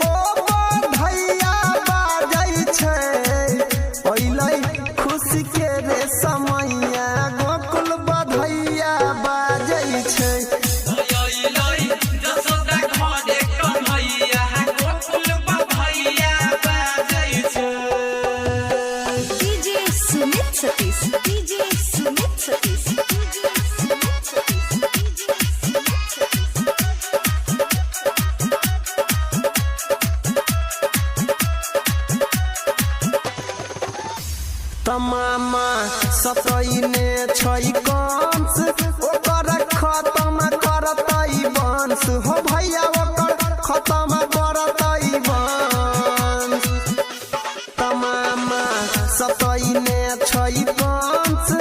हो बधैया बाजै छै ओइलै खुशी के रे समैया गोकुल बधैया बाजै छै तमामा सतैने छै कंस ओकर खत्म करतै वंश हो भैया ओकर खत्म करतै वंश तमामा सतैने छै कंस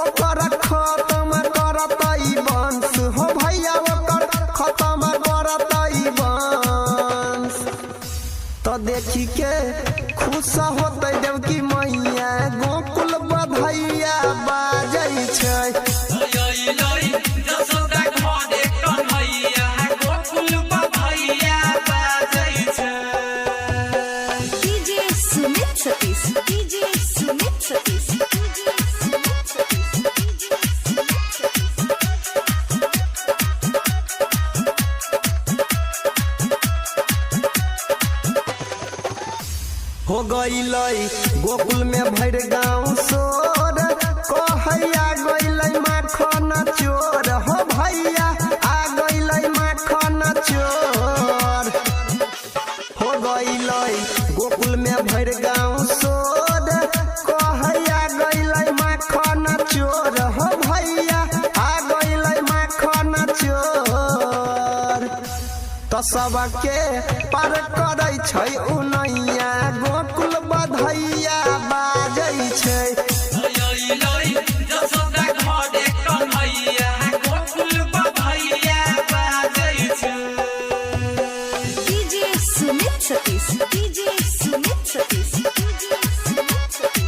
ओकर खत्म करतै वंश हो भैया ओकर खत्म करतै वंश तो देखी के खुश होतै देवकी मैया गोकुल बधैया बाजै छै हो गईलै गोकुल में भर गाँव सोर कहैया गईलै माखन चोर हो भैया आ गईलै माखन चोर हो गईलै गोकुल में भर गाँव सोर कहैया गईलै माखन चोर हो भैया आ गईलै माखन चोर तो सबके पार करै छै उनैया गोकुल बधैया बाजै छै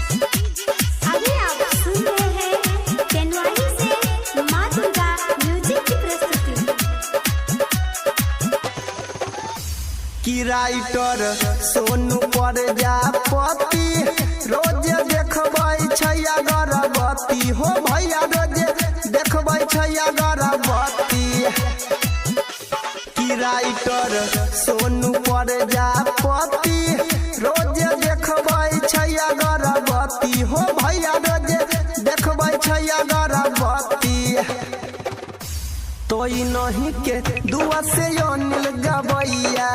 अभी आप सुन रहे हैं टेनवानी से माँ दुर्गा म्यूजिक की प्रस्तुति की राइटर सोनू प्रजापति रोज देखबै छै अगरबत्ती हो भैया रोज देखबै छै अगरबत्ती की राइटर सोनू प्रजापति रोज देखबै छै अगरबत्ती हो भैया रोज देखबै छै अगरबत्ती तोई नहीं के दुआ से अनिल गवैया